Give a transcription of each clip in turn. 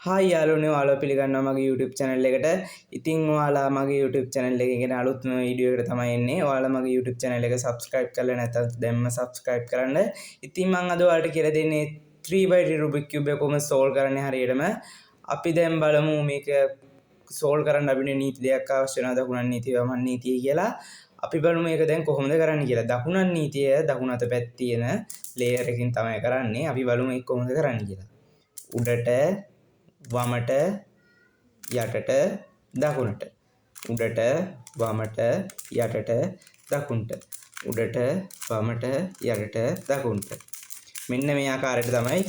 Hi යාළුවනේ ඔයාලව පිළිගන්නවා මගේ YouTube channel එකට. ඉතින් ඔයාලා මගේ YouTube channel එකේ ගෙන අලුත්ම වීඩියෝ එකකට තමයි එන්නේ. ඔයාලා මගේ YouTube channel එක subscribe කරලා නැත්නම් දැන්ම subscribe කරන්න. ඉතින් මම අද ඔයාලට කියලා දෙන්නේ 3x3 Rubik cube එක කොහොමද solve කරන්නේ හරියටම. අපි දැන් බලමු මේක solve කරන්න අපිට නීති දෙකක් අවශ්‍ය වෙනවා. දකුණන් නීතිය වමන් නීතිය කියලා. අපි බලමු මේක දැන් කොහොමද කරන්න කියලා. දකුණන් නීතිය දකුණ අත පැත්තේ තියෙන layer එකකින් තමයි කරන්නේ. අපි බලමු මේක කොහොමද කරන්න කියලා. උඩට වමට යටට දකුණට උඩට වමට යටට දකුණට උඩට වමට යටට දකුණට මෙන්න මේ ආකාරයට තමයි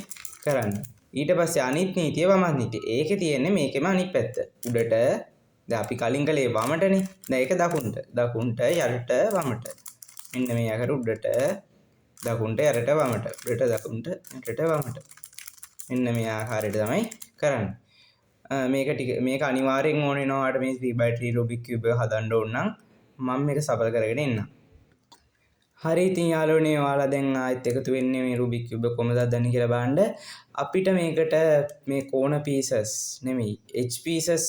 කරන්නේ. ඊට පස්සේ අනිත් නීතිය වමත් නීතිය. ඒකේ තියෙන්නේ මේකෙම අනිත් පැත්ත. උඩට දැන් අපි කලින් කලේ වමටනේ. දැන් ඒක දකුණට. දකුණට යටට වමට. මෙන්න මේ ආකාරයට උඩට දකුණට යටට වමට. උඩට දකුණට යටට වමට. මෙන්න මේ ආකාරයට තමයි කරන්න. මේක අනිවාර්යෙන් ඕනේ වෙනවා මේ 3x3 Rubik cube එක හදන්න ඕන නම් මම මේක සඵල කරගෙන එන්නම්. හරි ඉතින් යාළුවනේ ඔයාලා දැන් ආයෙත් එකතු වෙන්නේ මේ Rubik cube එක කොහොමද හදන්නේ කියලා බලන්න. අපිට මේකට මේ කෝණ pieces නෙමෙයි edge pieces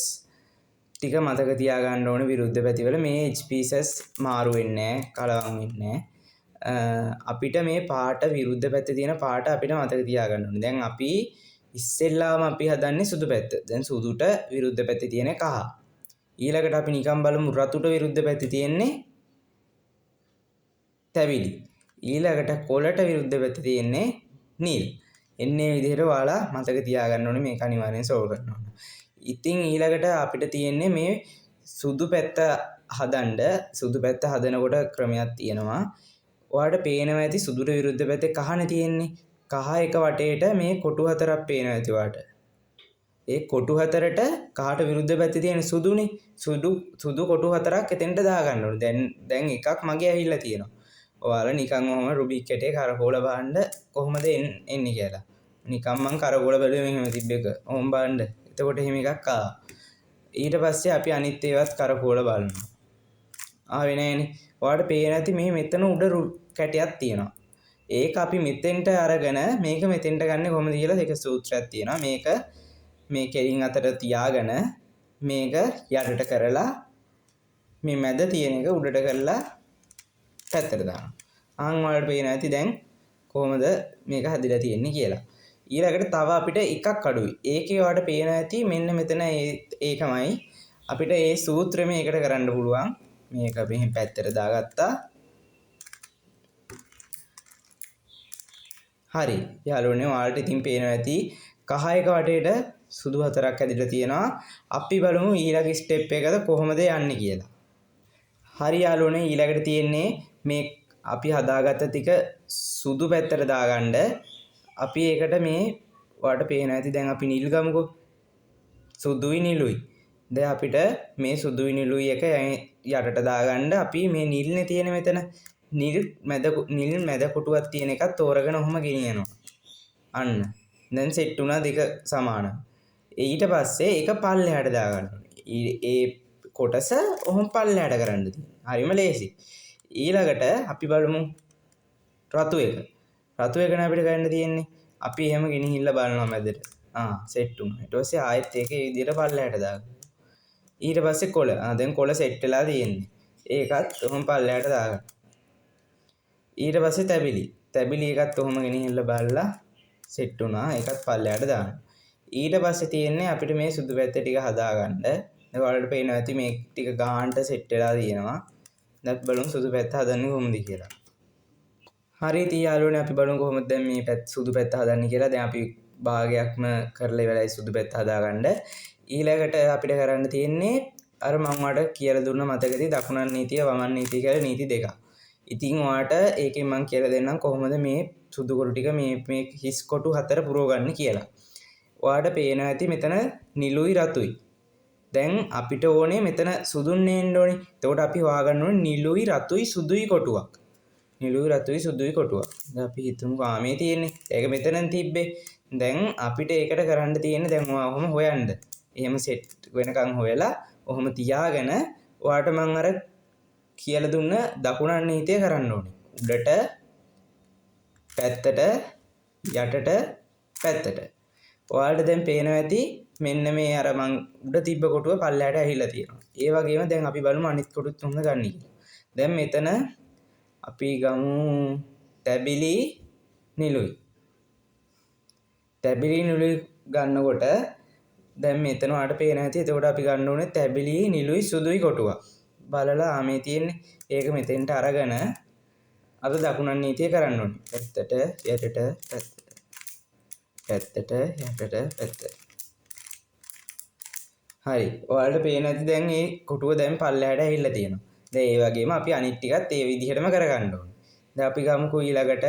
ටික මතක තියාගන්න ඕනේ විරුද්ධ පැතිවල මේ edge pieces මාරු වෙන්නේ නැහැ, කලවම් වෙන්නේ නැහැ. අපිට මේ පාට විරුද්ධ පැත්තේ තියෙන පාට අපිට මතක තියාගන්න ඕනේ. දැන් අපි ඉස්සෙල්ලාම අපි හදන්නේ සුදු පැත්ත. දැන් සුදුට විරුද්ධ පැත්තේ තියෙන කහ. ඊළඟට අපි නිකන් බලමු රතුට විරුද්ධ පැත්තේ තියෙන්නේ තැවිලි. ඊළඟට කොළට විරුද්ධ පැත්තේ තියෙන්නේ නිල්. එන්නේ විදිහට ඔයාලා මතක තියාගන්න ඕනේ මේක අනිවාර්යෙන් solve කරන්න ඕන. ඉතින් ඊළඟට අපිට තියෙන්නේ මේ සුදු පැත්ත හදන්න සුදු පැත්ත හදනකොට ක්‍රමයක් තියෙනවා. ඔයාලට පේනවා ඇති සුදුට විරුද්ධ පැත්තේ කහනේ තියෙන්නේ. කහ එක වටේට මේ කොටු හතරක් පේනවා ඇති ඔයාලට. ඒ කොටු හතරට කහට විරුද්ධ පැත්තේ තියෙන සුදුනේ. සුදු කොටු හතරක් එතෙන්ට දාගන්න ඕනේ. දැන් එකක් මගේ ඇවිල්ලා තියෙනවා. ඔයාලා නිකන් ඔහම රුබික් කැටේ කරකෝල බලන්න කොහොමද එන්නේ කියලා. නිකන් මං කරකෝල බැලුවේ මෙහෙම තිබ්බ එක. ඔහොම බලන්න. එතකොට එහෙම එකක් ආවා. ඊට පස්සේ අපි අනිත් ඒවාත් කරකෝල බලනවා. ආවේ නෑනේ. ඔයාලට පේන ඇති මේ මෙතන උඩ කැටයක් තියෙනවා. ඒක අපි මෙතෙන්ට අරගෙන මේක මෙතෙන්ට ගන්න කොහොමද කියලා ඒක සූත්‍රයක් තියෙනවා. මේක මේ කෙලින් අතට තියාගෙන මේක යටට කරලා මේ මැද තියෙන එක උඩට කරලා පැත්තට දානවා. ආන් වලට පේන ඇති දැන් කොහොමද මේක හදිලා තියෙන්නේ කියලා. ඊළඟට තව අපිට එකක් අඩුයි. ඒකේ ඔයාලට පේන ඇති මෙන්න මෙතන ඒකමයි අපිට මේ සූත්‍රෙ මේකට කරන්න පුළුවන්. මේක මෙහෙන් පැත්තට දාගත්තා. හරි යාළුවනේ ඔයාලට ඉතින් පේනවා ඇති කහ එක වටේට සුදු හතරක් ඇදලා තියෙනවා. අපි බලමු ඊළඟ ස්ටෙප් එකද කොහොමද යන්නේ කියලා. හරි යාළුවනේ ඊළඟට තියෙන්නේ මේ අපි හදාගත්ත ටික සුදු පැත්තට දාගන්න. අපි ඒකට මේ ඔයාලට පේනවා ඇති දැන් අපි නිල් ගමුකෝ. සුදුයි නිලුයි. දැන් අපිට මේ සුදුයි නිලුයි එක යටට දාගන්න අපි මේ නිල්නේ තියෙන මෙතන නිල් මැද කොටුවක් තියෙන එකක් තෝරගෙන ඔහොම ගෙනියනවා. අන්න. දැන් සෙට් වුණා දෙක සමාන. ඊට පස්සේ ඒක පල්ලෙහාට දාගන්න ඕනේ. ඒ කොටස ඔහොම පල්ලෙහාට කරන්න තියෙනවා. හරිම ලේසි. ඊළඟට අපි බලමු රතු එක. රතු එකනේ අපිට ගන්න තියෙන්නේ. අපි එහෙම ගෙනහිල්ලා බලනවා මැදට. සෙට් වුණා. ඊට පස්සේ ආයෙත් ඒක ඒ විදිහට පල්ලෙහාට දාගන්න. ඊට පස්සේ කොළ. දැන් කොළ සෙට් වෙලා තියෙන්නේ. ඒකත් ඔහොම පල්ලෙහාට දාගන්න. ඊට පස්සේ තැබිලි එකත් ඔහොම ගෙනහිල්ලා බලලා සෙට් වුණා. ඒකත් පල්ලෙහාට දාන්න. ඊට පස්සේ තියෙන්නේ අපිට මේ සුදු පැත්ත ටික හදාගන්න. දැන් ඔයාලට පේනවා ඇති මේ ටික ගානට සෙට් වෙලා තියෙනවා. දැන් බලමු සුදු පැත්ත හදන්නේ කොහොමද කියලා. හරි ඉතින් යාළුවනේ අපි බලමු කොහොමද දැන් මේ සුදු පැත්ත හදන්නේ කියලා. දැන් අපි භාගයක්ම කරලා ඉවරයි සුදු පැත්ත හදාගන්න. ඊළඟට අපිට කරන්න තියෙන්නේ අර මම ඔයාලට කියලා දුන්න මතකදී දකුණන් නීතිය වමන් නීතිය කියලා නීති දෙකක්. ඉතින් ඔයාලට ඒකෙන් මම කියලා දෙන්නම් කොහොමද මේ සුදු කොටු ටික මේ හිස් කොටු හතර පුරවගන්නේ කියලා. ඔයාලට පේනවා ඇති මෙතන නිලුයි රතුයි. දැන් අපිට ඕනේ මෙතන සුදුන්නේ එන්න ඕනේ. එතකොට අපි හොයාගන්න ඕනේ නිලුයි රතුයි සුදුයි කොටුවක්. නිලුයි රතුයි සුදුයි කොටුවක්. දැන් අපි හිතමු ආමේ තියෙන්නේ. ඒක මෙතනන් තිබ්බේ. දැන් අපිට ඒකට කරන්න තියෙන්නේ දැන් ඔහොම හොයන්න. එහෙම සෙට් වෙනකන් හොයලා ඔහොම තියාගෙන ඔයාලට මම අර කියලා දුන්න දකුණන් නීතිය කරන්න ඕනේ. උඩට පැත්තට යටට පැත්තට. ඔයාලට දැන් පේනවා ඇති මෙන්න මේ අර මං උඩ තිබ්බ කොටුව පල්ලයට ඇහිලා තියෙනවා. ඒ වගේම දැන් අපි බලමු අනිත් කොටුත් කොහොමද ගන්න කියලා. දැන් මෙතන අපි ගමු තැබිලි නිලුයි. තැබිලි නිලුයි ගන්නකොට දැන් මෙතන ඔයාලට පේනවා ඇති. එතකොට අපි ගන්න ඕනේ තැබිලි නිලුයි සුදුයි කොටුවක්. බලලා මේ තියෙන්නේ ඒක මෙතෙන්ට අරගෙන අද දකුණන් නීතිය කරන්න ඕනේ. පැත්තට යටට පැත්තට යටට පැත්තට. හරි. ඔයාලට පේන ඇති දැන් මේ කොටුව දැන් පල්ලෙහාට ඇවිල්ලා තියෙනවා. දැන් ඒ වගේම අපි අනිත් ටිකත් ඒ විදිහටම කරගන්න ඕනේ. දැන් අපි ගමුකෝ ඊළඟට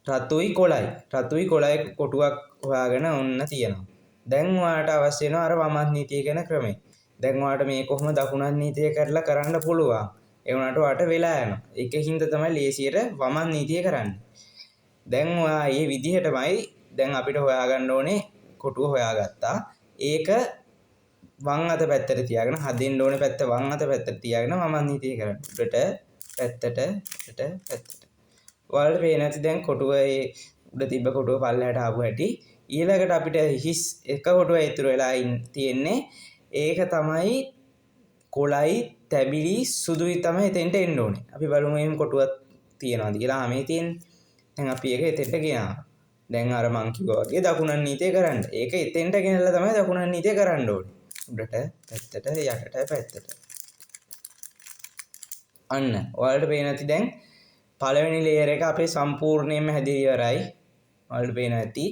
රතුයි කොළයි. රතුයි කොළයි කොටුවක් හොයාගෙන ඔන්න තියෙනවා. දැන් ඔයාලට අවශ්‍ය වෙනවා අර වමත් නීතිය කියන ක්‍රමය. දැන් ඔයාලට මේ කොහොම දකුණත් නීතිය කරලා කරන්න පුළුවන්. ඒ වුණාට ඔයාලට වෙලා යනවා. ඒකින්ද තමයි ලේසියට වමත් නීතිය කරන්නේ. දැන් ඔයා මේ විදිහටමයි දැන් අපිට හොයාගන්න ඕනේ කොටුව හොයාගත්තා. ඒක වම් අත පැත්තට තියාගෙන හදින්න ඕනේ පැත්ත වම් අත පැත්තට තියාගෙන වමත් නීතිය කරන්න. උඩට පැත්තට පැත්තට. ඔයාලට පේන ඇති දැන් කොටුව උඩ තිබ්බ කොටුව පල්ලෙහාට ආපු හැටි. ඊළඟට අපිට හිස් එක කොටුව ඉතුරු වෙලා තියෙන්නේ. ඒක තමයි කොළයි තැබිලි සුදුයි තමයි එතෙන්ට එන්න ඕනේ. අපි බලමු එහෙම කොටුවක් තියනවාද කියලා. මේ තියෙන්නේ. දැන් අපි ඒක එතෙන්ට ගෙනාවා. දැන් අර මං කිව්වා වගේ දකුණන් නීතිය කරන්න. ඒක එතෙන්ට ගෙනල්ලා තමයි දකුණන් නීතිය කරන්න ඕනේ. උඩට පැත්තට යටට පැත්තට. අන්න ඔයාලට පේන ඇති දැන් පළවෙනි ලේයර් එක අපේ සම්පූර්ණයෙන්ම හැදිලා ඉවරයි. ඔයාලට පේන ඇති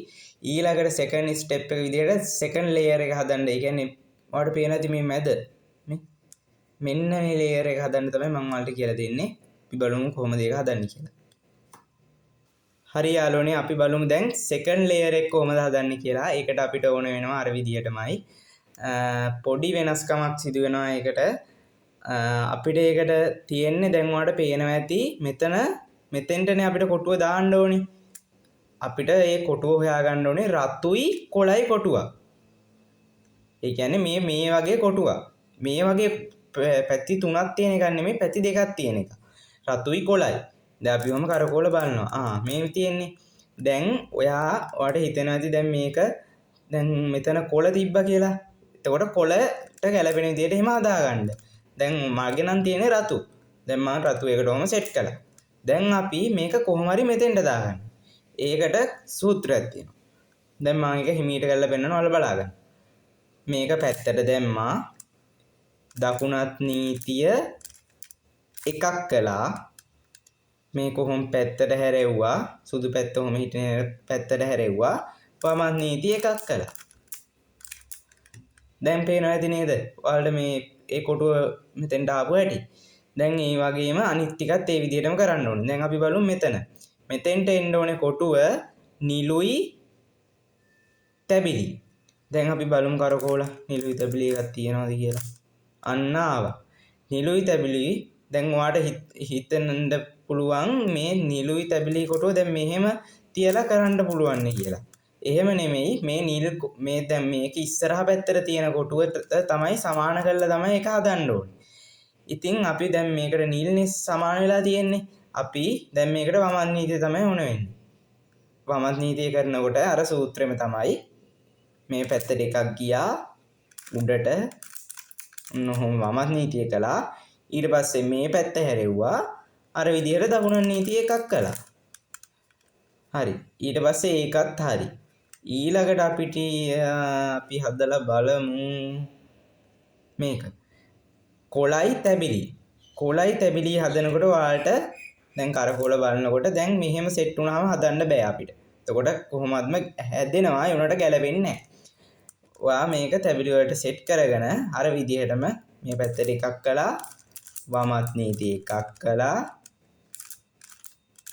ඊළඟට සෙකන්ඩ් ස්ටෙප් එක විදිහට සෙකන්ඩ් ලේයර් එක හදන්න. ඒ කියන්නේ ඔයාලට පේන ඇති මේ මැද මෙන්න මේ ලේයර් එක හදන්න තමයි මම ඔයාලට කියලා දෙන්නේ. අපි බලමු කොහොමද ඒක හදන්නේ කියලා. හරි යාළුවනේ අපි බලමු දැන් සෙකන්ඩ් ලේයර් එක කොහොමද හදන්නේ කියලා. ඒකට අපිට ඕන වෙනවා අර විදිහටමයි. පොඩි වෙනස්කමක් සිදු වෙනවා ඒකට. අපිට ඒකට තියෙන්නේ දැන් ඔයාලට පේනවා ඇති මෙතෙන්ටනේ අපිට කොටුව දාන්න ඕනේ. අපිට මේ කොටුව හොයාගන්න ඕනේ රතුයි කොළයි කොටුවක්. ඒ කියන්නේ මේ වගේ කොටුවක්. මේ වගේ පැති තුනක් තියෙන එකක් නෙමෙයි පැති දෙකක් තියෙන එක. රතුයි කොළයි. දැන් අපි වම කරකෝල බලනවා. මේ තියෙන්නේ. දැන් ඔයාට හිතෙනවා ඇති දැන් මේක දැන් මෙතන කොළ තිබ්බා කියලා. එතකොට කොළට ගැලපෙන විදිහට එහෙම හදාගන්න. දැන් මගේ නම් තියෙන්නේ රතු. දැන් මම රතු එකටම සෙට් කළා. දැන් අපි මේක කොහොම හරි මෙතෙන්ට දාගන්න. ඒකට සූත්‍රයක් තියෙනවා. දැන් මම ඒක හිමීට කරලා පෙන්නනවා ඔයාලා බලාගන්න. මේක පැත්තට දැම්මා. දකුණත් නීතිය එකක් කළා. මේ කොහොම පැත්තට හැරෙව්වා. සුදු පැත්ත කොහොම හිටින පැත්තට හැරෙව්වා. වමත් නීතිය එකක් කළා. දැන් පේනවා ඇති නේද? ඔයාලට මේ ඒ කොටුව මෙතෙන්ට ආපු හැටි. දැන් ඒ වගේම අනිත් ටිකත් ඒ විදිහටම කරන්න ඕනේ. දැන් අපි බලමු මෙතන. මෙතෙන්ට එන්න ඕනේ කොටුව නිලුයි තැබිලි. දැන් අපි බලමු කරකෝල නිලුයි තැබිලි එකක් තියනවාද කියලා. අන්න ආවා. නිලුයි තැබිලි දැන් ඔයාලට හිතෙන්න පුළුවන් මේ නිලුයි තැබිලි කොටුව දැන් මෙහෙම තියලා කරන්න පුළුවන් කියලා. එහෙම නෙමෙයි මේ දැන් මේක ඉස්සරහා පැත්තට තියෙන කොටුව තමයි සමාන කරලා තමයි ඒක හදන්න ඕනේ. ඉතින් අපි දැන් මේකට නිල්නේ සමාන වෙලා තියෙන්නේ. අපි දැන් මේකට වමත් නීතිය තමයි ඕන වෙන්නේ. වමත් නීතිය කරනකොට අර සූත්‍රෙම තමයි මේ පැත්තට එකක් ගියා උඩට වමත් නීතිය කළා. ඊට පස්සේ මේ පැත්ත හැරෙව්වා. අර විදිහට දකුණන් නීතිය එකක් කළා. හරි. ඊට පස්සේ ඒකත් හරි. ඊළඟට අපි හදලා බලමු මේක. කොළයි තැබිලි හදනකොට ඔයාලට දැන් කරකෝල බලනකොට දැන් මෙහෙම සෙට් වුණාම හදන්න බෑ අපිට. එතකොට කොහොමත්ම හැදෙනවා ඒ උනට ගැලපෙන්නේ නැහැ. ඔයා මේක තැබිලි වලට සෙට් කරගෙන අර විදිහටම මේ පැත්තට එකක් කළා. වමත් නීතිය එකක් කළා.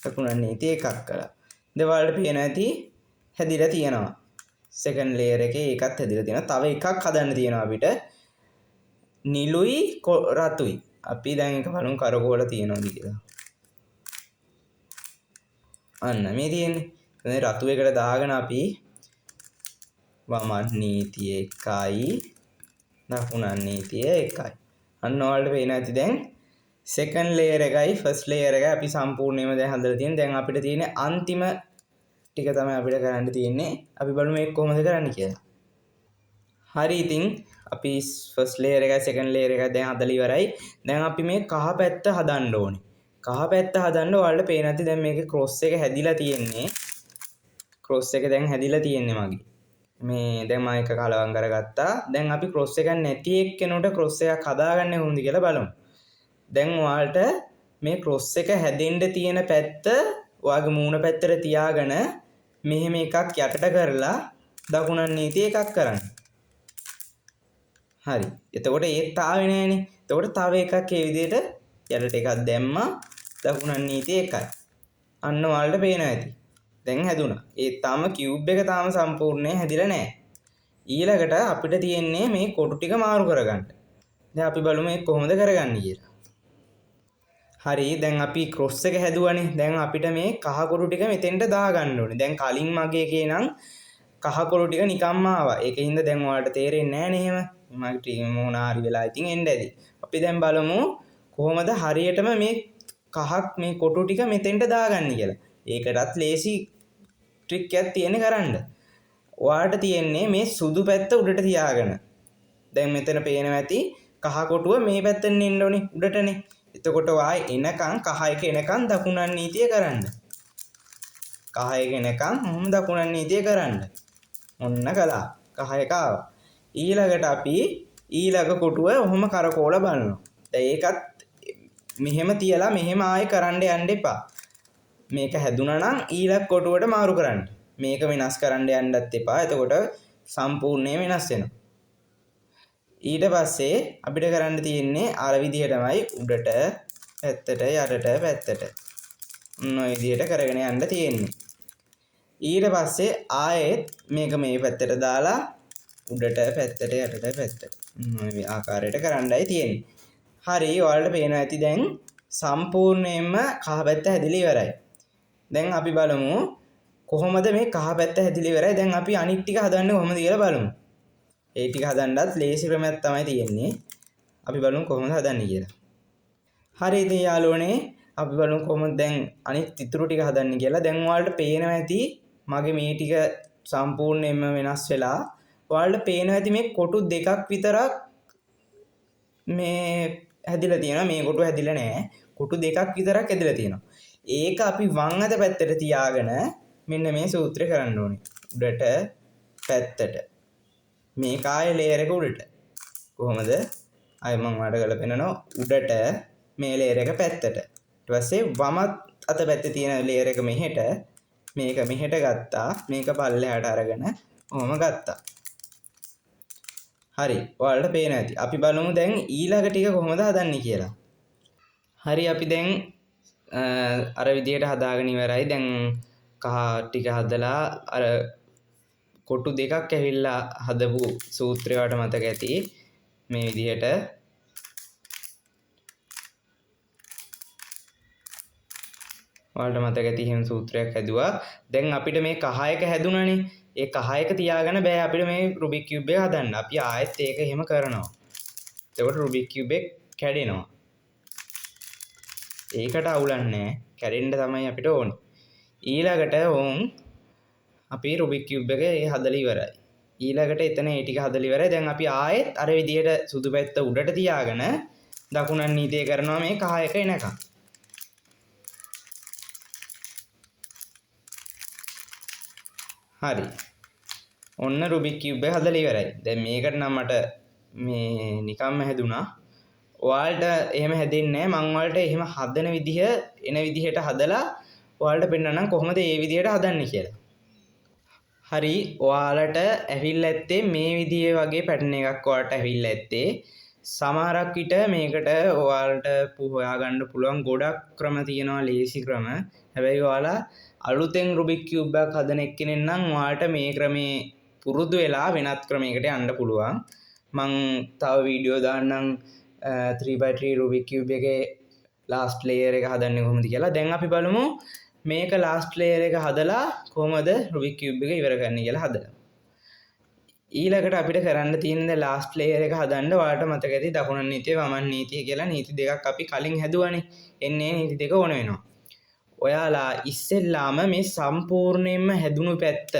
දකුණන් නීතිය එකක් කළා. දැන් ඔයාලට පේනවා ඇති හැදිලා තියෙනවා. සෙකන්ඩ් ලේයර් එකේ ඒකත් හැදිලා තියෙනවා. තව එකක් හදන්න තියෙනවා අපිට. නිලුයි රතුයි. අපි දැන් එක බලමු කරකෝල තියෙනවද කියලා. අන්න මේ තියෙන්නේ. දැන් රතු එකට දාගෙන අපි වමත් නීතිය එකයි දකුණන් නීතිය එකයි. අන්න ඔයාලට පේන ඇති දැන් සෙකන්ඩ් ලේයර් එකයි ෆස්ට් ලේයර් එකයි අපි සම්පූර්ණයෙන්ම දැන් හදලා තියෙන්නේ. දැන් අපිට තියෙන්නේ අන්තිම ටික තමයි අපිට කරන්න තියෙන්නේ. අපි බලමු මේක කොහොමද කරන්න කියලා. හරි ඉතින් අපි ෆස්ට් ලේයර් එකයි සෙකන්ඩ් ලේයර් එකයි දැන් හදලා ඉවරයි. දැන් අපි මේ කහ පැත්ත හදන්න ඕනේ. කහ පැත්ත හදන්න ඔයාලට පේන ඇති දැන් මේකේ ක්‍රොස් එක හැදිලා තියෙන්නේ. ක්‍රොස් එක දැන් හැදිලා තියෙන්නේ මගේ. මේ දැන් මම එක කලවම් කරගත්තා. දැන් අපි ක්‍රොස් එකක් නැති එක්කෙනෙකුට ක්‍රොස් එකක් හදාගන්නේ කොහොමද කියලා බලමු. දැන් ඔයාලට මේ ක්‍රොස් එක හැදෙන්න තියෙන පැත්ත ඔයාගේ මූණ පැත්තට තියාගෙන මෙහෙම එකක් යටට කරලා දකුණන් නීතිය එකක් කරන්න. හරි. එතකොට ඒත් ආවේ නෑනේ. එතකොට තව එකක් ඒ විදිහට යටට එකක් දැම්මා. දකුණන් නීතිය එකයි. අන්න ඔයාලට පේනවා ඇති. දැන් හැදුනා. ඒ තාම කියුබ් එක තාම සම්පූර්ණයෙන් හැදිලා නෑ. ඊළඟට අපිට තියෙන්නේ මේ කොටු ටික මාරු කරගන්න. දැන් අපි බලමු මේක කොහොමද කරගන්නේ කියලා. හරි දැන් අපි ක්‍රොස් එක හැදුවනේ. දැන් අපිට මේ කහ කොටු ටික මෙතෙන්ට දාගන්න ඕනේ. දැන් කලින් මගේ එකේ නම් කහ කොටු ටික නිකම්ම ආවා. ඒකින්ද දැන් ඔයාලට තේරෙන්නේ නැහැ නේ එහෙම. මගේ ටීම් මොනාරි වෙලා ඉතින් එන්න ඇති. අපි දැන් බලමු කොහොමද හරියටම මේ කහක් මේ කොටු ටික මෙතෙන්ට දාගන්නේ කියලා. ඒකටත් ලේසි ට්‍රික් එකක් තියෙන කරන්න. ඔයාලට තියෙන්නේ මේ සුදු පැත්ත උඩට තියාගෙන. දැන් මෙතන පේනවා ඇති කහ කොටුව මේ පැත්තෙන් එන්න ඕනේ උඩටනේ. එතකොට වායි එනකන් කහ එක එනකන් දකුණන් නීතිය කරන්න. කහ එක එනකන් දකුණන් නීතිය කරන්න. ඔන්න කළා. කහ එක ආවා. ඊළඟට අපි ඊළඟ කොටුව ඔහොම කරකෝල බලනවා. දැන් ඒකත් මෙහෙම තියලා මෙහෙම ආයෙ කරන්න යන්න එපා. මේක හැදුනා නම් ඊළඟ කොටුවට මාරු කරන්න. මේක වෙනස් කරන්න යන්නත් එපා. එතකොට සම්පූර්ණයෙන් වෙනස් වෙනවා. ඊට පස්සේ අපිට කරන්න තියෙන්නේ අර විදිහටමයි උඩට පැත්තට යටට පැත්තට ඔය විදිහට කරගෙන යන්න තියෙන්නේ. ඊට පස්සේ ආයෙත් මේක මේ පැත්තට දාලා උඩට පැත්තට යටට පැත්තට මේ ආකාරයට කරන්නයි තියෙන්නේ. හරි ඔයාලට පේනවා ඇති දැන් සම්පූර්ණයෙන්ම කහ පැත්ත හැදිලා ඉවරයි. දැන් අපි බලමු කොහොමද මේ කහ පැත්ත හැදිලා ඉවරයි. දැන් අපි අනිත් ටික හදන්නේ කොහොමද කියලා බලමු. ඒ ටික හදන්නත් ලේසි ක්‍රමයක් තමයි තියෙන්නේ. අපි බලමු කොහොමද හදන්නේ කියලා. හරි ඉතින් යාළුවනේ අපි බලමු කොහොමද දැන් අනිත් ඉතුරු ටික හදන්නේ කියලා. දැන් ඔයාලට පේනවා ඇති මගේ මේ ටික සම්පූර්ණයෙන්ම වෙනස් වෙලා. ඔයාලට පේනවා ඇති මේ කොටු දෙකක් විතරක් මේ හැදිලා තියෙනවා. මේ කොටු හැදිලා නැහැ. කොටු දෙකක් විතරක් හැදිලා තියෙනවා. ඒක අපි වම් අත පැත්තට තියාගෙන මෙන්න මේ සූත්‍රය කරන්න ඕනේ. උඩට පැත්තට මේ කාය ලේයර් එක උඩට කොහොමද අය මම වඩ කරලා පෙන්නනවා උඩට මේ ලේයර් එක පැත්තට ඊට පස්සේ වම අත පැත්තේ තියෙන ලේයර් එක මෙහෙට මේක මෙහෙට ගත්තා මේක පල්ලෙහාට අරගෙන ඔහොම ගත්තා. හරි ඔයාලට පේනවා ඇති. අපි බලමු දැන් ඊළඟ ටික කොහොමද හදන්නේ කියලා. හරි අපි දැන් අර විදියට හදාගෙන ඉවරයි. දැන් කහ ටික හදලා අර කොටු දෙකක් ඇවිල්ලා හදපු සූත්‍රය වලට මතක ඇති මේ විදිහට ඔයාලට මතක ඇති එහෙම සූත්‍රයක් හැදුවා. දැන් අපිට මේ කහ එක හැදුණානේ. ඒ කහ එක තියාගෙන බෑ අපිට මේ රුබික් කියුබ් එක හදන්න. අපි ආයෙත් ඒක එහෙම කරනවා. එතකොට රුබික් කියුබ් එක කැඩෙනවා. ඒකට අවුලන්නේ නැහැ. කැඩෙන්න තමයි අපිට ඕනේ. ඊළඟට අපි රුබික් කියුබ් එක හදලා ඉවරයි. ඊළඟට එතන ඒ ටික හදලා ඉවරයි. දැන් අපි ආයෙත් අර විදියට සුදු පැත්ත උඩට තියාගෙන දකුණන් නීතිය කරනවා මේ කහ එක එනකම්. හරි. ඔන්න රුබික් කියුබ් එක හදලා ඉවරයි. දැන් මේකට නම් මට මේ නිකම්ම හැදුනා. ඔයාලට එහෙම හැදෙන්නේ නැහැ. මම ඔයාලට එහෙම හදන විදිහ එන විදිහට හදලා ඔයාලට පෙන්නන්නම් කොහොමද මේ විදිහට හදන්නේ කියලා. හරි ඔයාලට ඇවිල්ලා ඇත්තේ මේ විදිහේ වගේ පැටර්න් එකක් ඔයාලට ඇවිල්ලා ඇත්තේ. සමහරක් විට මේකට ඔයාලට හොයාගන්න පුළුවන් ගොඩක් ක්‍රම තියෙනවා ලේසි ක්‍රම. හැබැයි ඔයාලා අලුතෙන් රුබික් කියුබ් එකක් හදන එක්කෙනෙක් නම් ඔයාලට මේ ක්‍රමේ පුරුදු වෙලා වෙනත් ක්‍රමයකට යන්න පුළුවන්. මං තව වීඩියෝ දාන්නම් 3x3 රුබික් කියුබ් එකේ ලාස්ට් ලේයර් එක හදන්නේ කොහොමද කියලා. දැන් අපි බලමු මේක ලාස්ට් ලේයර් එක හදලා කොහොමද රුබික් කියුබ් එක ඉවර කරන්නේ කියලා හදලා. ඊළඟට අපිට කරන්න තියෙන ලාස්ට් ලේයර් එක හදන්න ඔයාලට මතක ඇති දකුණන් නීතිය වමන් නීතිය කියලා නීති දෙකක් අපි කලින් හැදුවානේ. එන්නේ නීති දෙක ඕන වෙනවා. ඔයාලා ඉස්සෙල්ලාම මේ සම්පූර්ණයෙන්ම හැදුණු පැත්ත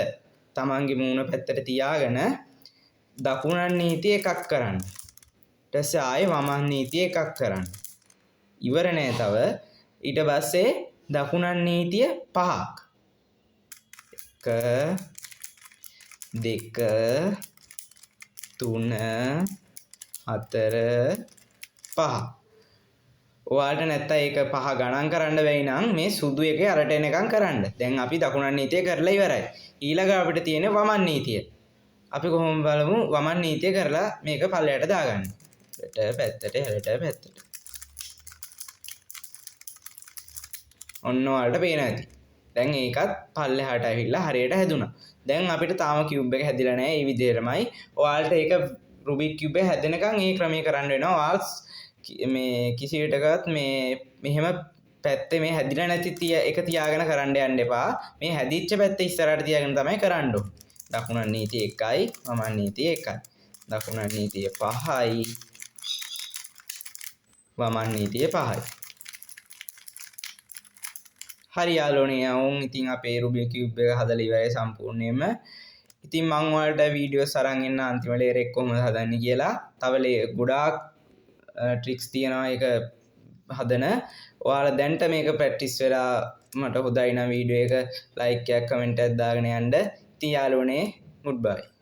තමන්ගේ මූණ පැත්තට තියාගෙන දකුණන් නීතිය එකක් කරන්න. ඊට පස්සේ ආයේ වමන් නීතිය එකක් කරන්න. ඉවර නෑ තව. ඊට පස්සේ දකුණන් නීතිය 5ක්. 1 2 3 4 5. ඔයාලට නැත්තම් ඒක 5 ගණන් කරන්න බැයි නම් මේ සුදු එකේ අරට එනකම් කරන්න. දැන් අපි දකුණන් නීතිය කරලා ඉවරයි. ඊළඟ අපිට තියෙන්නේ වමන් නීතිය. අපි කොහොම බලමු වමන් නීතිය කරලා මේක පල්ලයට දාගන්න. පැත්තට පැත්තට. ඔන්න ඔයාලට පේනවා ඇති. දැන් ඒකත් පල්ලෙහාට ඇවිල්ලා හරියට හැදුනා. දැන් අපිට තාම කියුබ් එක හැදිලා නැහැ. මේ විදිහටමයි. ඔයාලට ඒක රුබික් කියුබ් එක හැදෙනකන් මේ ක්‍රමයේ කරන්න වෙනවා. ඔයාලා මේ කිසි විටකවත් මේ මෙහෙම පැත්තේ මේ හැදිලා නැති එක තියාගෙන කරන්න යන්න එපා. මේ හැදිච්ච පැත්ත ඉස්සරහට තියාගෙන තමයි කරන්න ඕනේ. දකුණන් නීතිය 1යි වමන් නීතිය 1යි. දකුණන් නීතිය 5යි වමන් නීතිය 5යි. හරි යාළුවනේ යවුන් ඉතින් අපේ රුබික් කියුබ් එක හදලා ඉවරයි සම්පූර්ණයෙන්ම. ඉතින් මම ඔයාලට වීඩියෝස් අරන් එන්න අන්තිම ලේයර් එක කොහොමද හදන්නේ කියලා. තව ගොඩාක් ට්‍රික්ස් තියෙනවා ඒක හදන. ඔයාලා දැන්ට මේක ප්‍රැක්ටිස් වෙලා මට හොඳයි නම් වීඩියෝ එක ලයික් එකක් කමෙන්ට් එකක් දාගෙන යන්න. ඉතින් යාළුවනේ good bye.